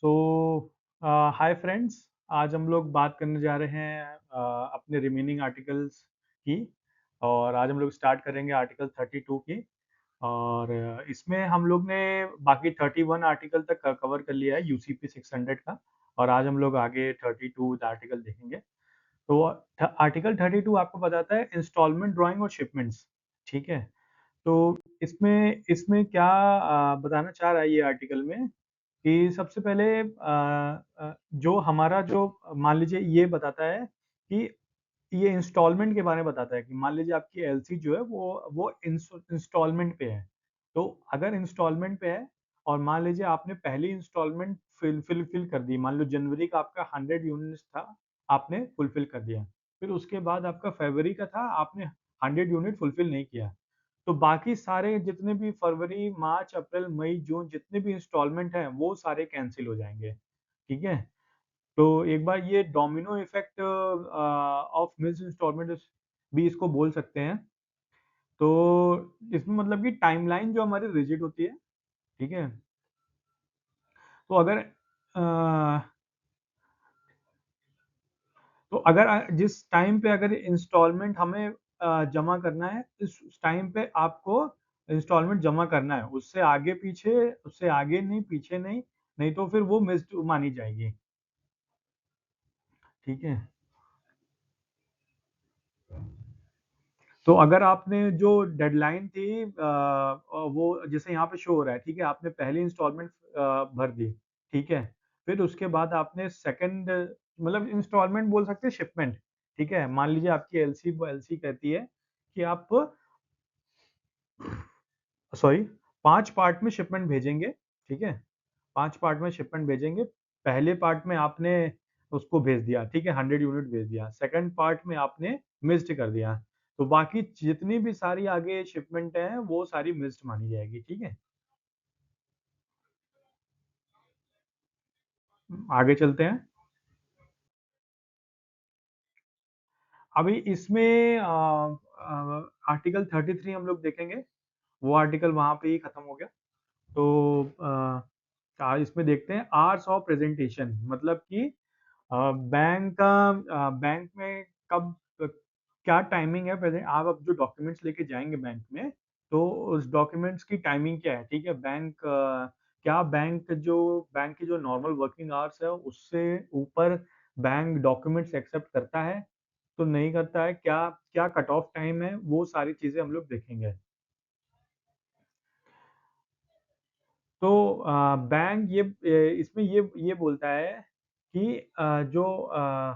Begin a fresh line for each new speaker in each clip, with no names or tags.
सो hi friends. आज हम लोग बात करने जा रहे हैं अपने रिमेनिंग आर्टिकल्स की। और आज हम लोग स्टार्ट करेंगे आर्टिकल 32 की। और इसमें हम लोग ने बाकी 31 आर्टिकल तक कवर कर लिया है यूसीपी 600 का। और आज हम लोग आगे 32 आर्टिकल देखेंगे। तो आर्टिकल 32 आपको बताता है इंस्टॉलमेंट ड्राइंग और शिपमेंट्स। ठीक है। तो इसमें इसमें क्या बताना चाह रहा है ये आर्टिकल में कि सबसे पहले जो हमारा जो मान लीजिए ये बताता है कि ये इंस्टॉलमेंट के बारे में बताता है कि मान लीजिए आपकी एलसी जो है वो इंस्टॉलमेंट पे है। तो अगर इंस्टॉलमेंट पे है और मान लीजिए आपने पहली इंस्टॉलमेंट फिल कर दी, मान लो जनवरी का आपका 100 यूनिट्स था, आपने फुलफिल कर दिया। फिर उसके बाद आपका फरवरी का था, आपने 100 यूनिट फुलफिल नहीं किया। तो बाकी सारे जितने भी फरवरी, मार्च, अप्रैल, मई, जून जितने भी इंस्टॉलमेंट हैं वो सारे कैंसिल हो जाएंगे। ठीक है। तो एक बार ये domino effect of miss instalment भी इसको बोल सकते हैं। तो इसमें मतलब कि टाइमलाइन जो हमारी रिजिड होती है। ठीक है। तो अगर जिस टाइम पे अगर इंस्टॉलमेंट हमें जमा करना है, इस टाइम पे आपको इंस्टॉलमेंट जमा करना है। उससे आगे नहीं, पीछे नहीं, नहीं तो फिर वो मिस्ड मानी जाएगी। ठीक है। तो अगर आपने जो डेडलाइन थी वो जैसे यहाँ पे शो हो रहा है, ठीक है, आपने पहली इंस्टॉलमेंट भर दी। ठीक है। फिर उसके बाद आपने सेकंड, मतलब इंस्टॉलमेंट बोल सकते हैं शिपमेंट। ठीक है। मान लीजिए आपकी एलसी कहती है कि आप, सॉरी, 5 पार्ट में शिपमेंट भेजेंगे। ठीक है। 5 पार्ट में शिपमेंट भेजेंगे। पहले पार्ट में आपने उसको भेज दिया, ठीक है, 100 यूनिट भेज दिया। सेकंड पार्ट में आपने मिस्ड कर दिया। तो बाकी जितनी भी सारी आगे शिपमेंट है वो सारी मिस्ड मानी जाएगी। ठीक है। आगे चलते हैं। अभी इसमें आर्टिकल 33 हम लोग देखेंगे। वो आर्टिकल वहां पे ही खत्म हो गया। तो इसमें देखते हैं आर्स ऑफ प्रेजेंटेशन, मतलब कि बैंक में कब, क्या टाइमिंग है प्रेजेंट। आप अब जो डॉक्यूमेंट्स लेके जाएंगे बैंक में, तो उस डॉक्यूमेंट्स की टाइमिंग क्या है। ठीक है। क्या बैंक की जो नॉर्मल वर्किंग आवर्स है उससे ऊपर बैंक डॉक्यूमेंट्स एक्सेप्ट करता है, तो नहीं करता है, क्या क्या कट ऑफ टाइम है, वो सारी चीजें हम लोग देखेंगे। तो बैंक इसमें ये बोलता है कि जो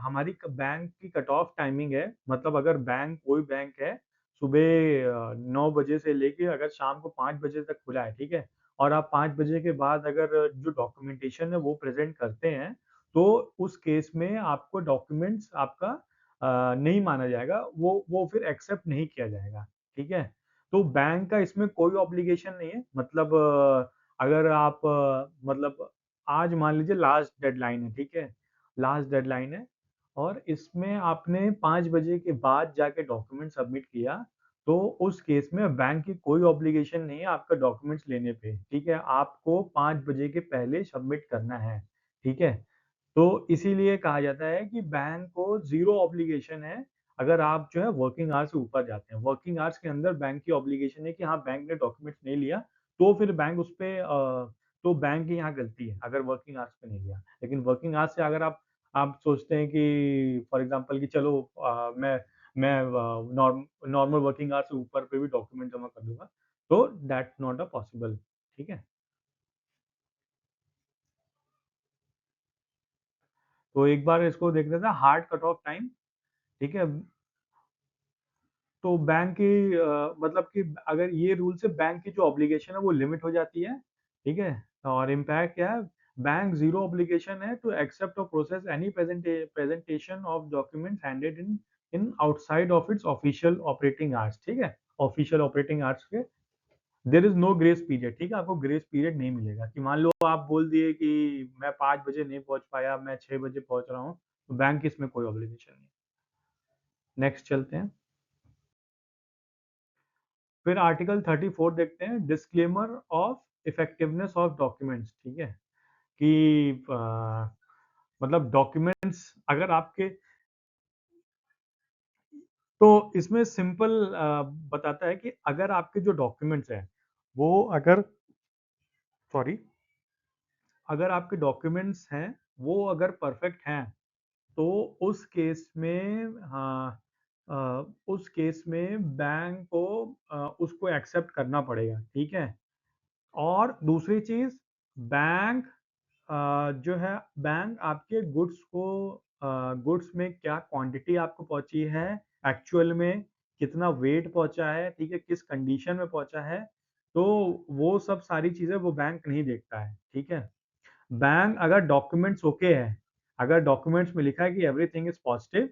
हमारी बैंक की कट ऑफ टाइमिंग है, मतलब अगर कोई बैंक है सुबह 9 बजे से लेके अगर शाम को 5 बजे तक खुला है, ठीक है, और आप 5 बजे के बाद अगर जो डॉक्यूमेंटेशन है वो प्रेजेंट करते हैं, तो उस केस में आपको डॉक्यूमेंट्स आपका नहीं माना जाएगा, वो फिर एक्सेप्ट नहीं किया जाएगा। ठीक है। तो बैंक का इसमें कोई ऑब्लिगेशन नहीं है, मतलब अगर आप मतलब आज मान लीजिए लास्ट डेडलाइन है, ठीक है, लास्ट डेडलाइन है, और इसमें आपने 5 बजे के बाद जाके डॉक्यूमेंट सबमिट किया, तो उस केस में बैंक की कोई ऑब्लिगेशन नहीं है आपका डॉक्यूमेंट्स लेने पे। ठीक है। आपको 5 बजे के पहले सबमिट करना है। ठीक है। तो इसीलिए कहा जाता है कि बैंक को जीरो ऑब्लिगेशन है अगर आप जो है वर्किंग आवर्स से ऊपर जाते हैं। वर्किंग आवर्स के अंदर बैंक की ऑब्लिगेशन है कि हाँ, बैंक ने डॉक्यूमेंट्स नहीं लिया, तो फिर बैंक उस पे तो बैंक की यहाँ गलती है अगर वर्किंग आवर्स पे नहीं लिया। लेकिन वर्किंग आवर्स से अगर आप सोचते हैं कि फॉर एग्जांपल कि चलो मैं नॉर्मल वर्किंग आवर्स से ऊपर पे भी डॉक्यूमेंट जमा कर दूंगा, तो दैट्स नॉट अ पॉसिबल। ठीक है। तो एक बार इसको देख लेते हैं हार्ड कट ऑफ टाइम। ठीक है। तो बैंक की मतलब कि अगर ये रूल से बैंक की जो ऑब्लिगेशन है वो लिमिट हो जाती है। ठीक है। और इम्पैक्ट क्या है, बैंक जीरो ऑब्लिगेशन है टू एक्सेप्ट और process any presentation of documents handed in in outside of its official operating hours. ठीक है। ऑफिशियल ऑपरेटिंग आवर्स के there is no grace period. ठीक है। आपको ग्रेस पीरियड नहीं मिलेगा कि मान लो आप बोल दिए कि मैं 5 बजे नहीं पहुंच पाया, मैं 6 बजे पहुंच रहा हूँ, तो बैंक की इसमें कोई ऑब्लिगेशन नहीं। नेक्स्ट चलते हैं। फिर आर्टिकल 34 देखते हैं, disclaimer of effectiveness of documents. ठीक है। कि मतलब डॉक्यूमेंट्स अगर आपके, तो इसमें सिंपल बताता है कि अगर आपके जो डॉक्यूमेंट्स हैं वो अगर, सॉरी, अगर आपके डॉक्यूमेंट्स हैं वो अगर परफेक्ट हैं, तो उस केस में, हाँ, उस केस में बैंक को उसको एक्सेप्ट करना पड़ेगा, ठीक है। और दूसरी चीज, बैंक जो है, बैंक आपके गुड्स को, गुड्स में क्या क्वांटिटी आपको पहुंची है, एक्चुअल में कितना वेट पहुंचा है, ठीक है, किस कंडीशन में पहुंचा है, तो वो सब सारी चीजें वो बैंक नहीं देखता है, ठीक है। बैंक अगर डॉक्यूमेंट्स ओके है, अगर डॉक्यूमेंट्स में लिखा है कि एवरीथिंग इज पॉजिटिव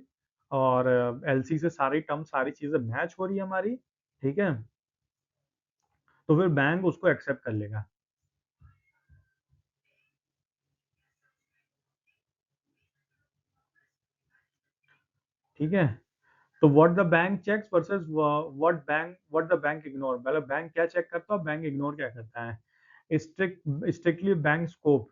और एलसी से सारी टर्म सारी चीजें मैच हो रही है हमारी, ठीक है, तो फिर बैंक उसको एक्सेप्ट कर लेगा, ठीक है। तो what the bank checks versus what the bank ignore, मतलब बैंक क्या चेक करता है, बैंक इग्नोर क्या करता है। Strictly bank scope,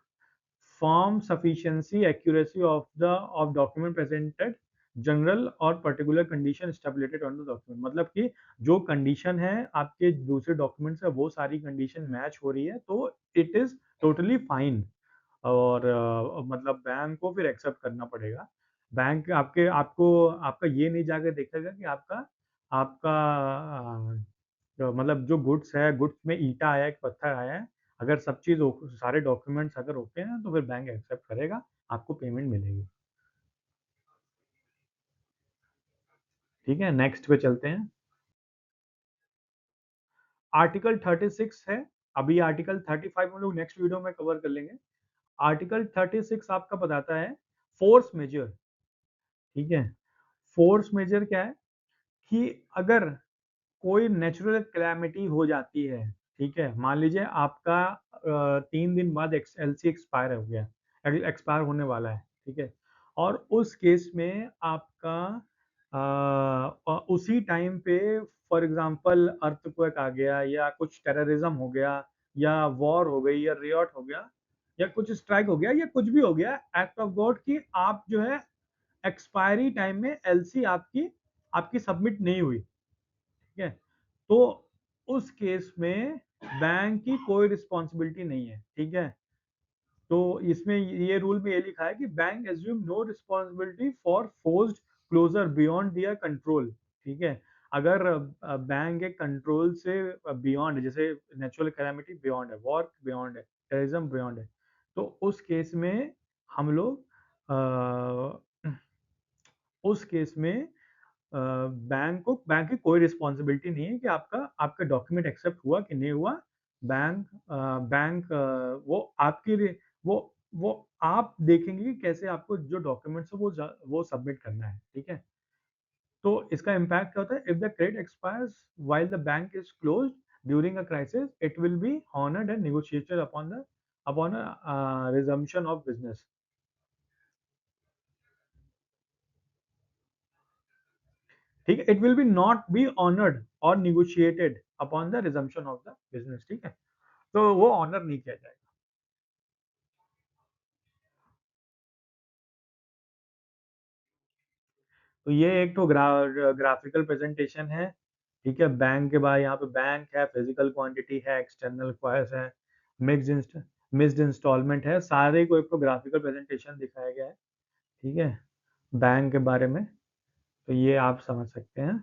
form sufficiency accuracy of the of document presented, general और particular condition stipulated on the document, मतलब कि जो कंडीशन है आपके दूसरे डॉक्यूमेंट से वो सारी कंडीशन मैच हो रही है, तो इट इज टोटली फाइन। और मतलब बैंक को फिर एक्सेप्ट करना पड़ेगा। बैंक आपके आपको आपका ये नहीं जाके देखेगा कि आपका आपका मतलब जो गुड्स है, गुड्स में ईटा आया है कि पत्थर आया है, अगर सब चीज़ सारे डॉक्यूमेंट्स अगर ओके हैं तो फिर बैंक एक्सेप्ट करेगा, आपको पेमेंट मिलेगी। ठीक है, नेक्स्ट पे चलते हैं। आर्टिकल 36 है, अभी आर्टिकल 35 हम लोग नेक्स्ट वीडियो में कवर कर लेंगे। आर्टिकल 36 आपका बताता है फोर्स मेजर, ठीक है। फोर्स मेजर क्या है कि अगर कोई नेचुरल कैलामिटी हो जाती है, ठीक है, मान लीजिए आपका 3 दिन बाद एलसी एक्सपायर हो गया, एक्सपायर होने वाला है, ठीक है, और उस केस में आपका उसी टाइम पे फॉर एग्जांपल अर्थक्वेक आ गया, या कुछ टेररिज्म हो गया, या वॉर हो गई, या रियॉट हो गया, या कुछ स्ट्राइक हो गया, या कुछ भी हो गया, एक्ट ऑफ गॉड की आप जो है एक्सपायरी टाइम में एलसी आपकी आपकी सबमिट नहीं हुई, ठीक है, तो उस केस में बैंक की कोई रिस्पॉन्सिबिलिटी नहीं है, ठीक है। तो इसमें ये रूल में ये लिखा है कि bank assume no responsibility for forced closure beyond their control, ठीक है। अगर बैंक के कंट्रोल से बियॉन्ड, जैसे नेचुरल कैलामिटी बियॉन्ड है, वॉर बियॉन्ड है, टेररिज्म बियॉन्ड है, तो उस केस में हम लोग उस केस में बैंक की कोई रिस्पॉन्सिबिलिटी नहीं है कि आपका आपका डॉक्यूमेंट एक्सेप्ट हुआ कि नहीं हुआ। बैंक वो आपकी वो वो आप देखेंगे कि कैसे आपको जो डॉक्यूमेंट्स है वो सबमिट करना है, ठीक है। तो इसका इम्पैक्ट क्या होता है, if the credit expires while the bank is closed during a crisis, it will be honoured and negotiated upon resumption of business, ठीक है। It will be not be honoured or negotiated upon the resumption of the business, ठीक है, तो वो honour नहीं किया जाएगा। तो ये एक तो ग्राफिकल प्रेजेंटेशन है, ठीक है। बैंक के बाद यहाँ पे बैंक है, फिजिकल क्वांटिटी है, एक्सटर्नल क्वायर्स है, मिक्स्ड मिक्स्ड इंस्टॉलमेंट है, सारे को एक तो ग्राफिकल प्रेजेंटेशन दिखाया गया है, ठीक है, बैंक के बारे में। तो ये आप समझ सकते हैं।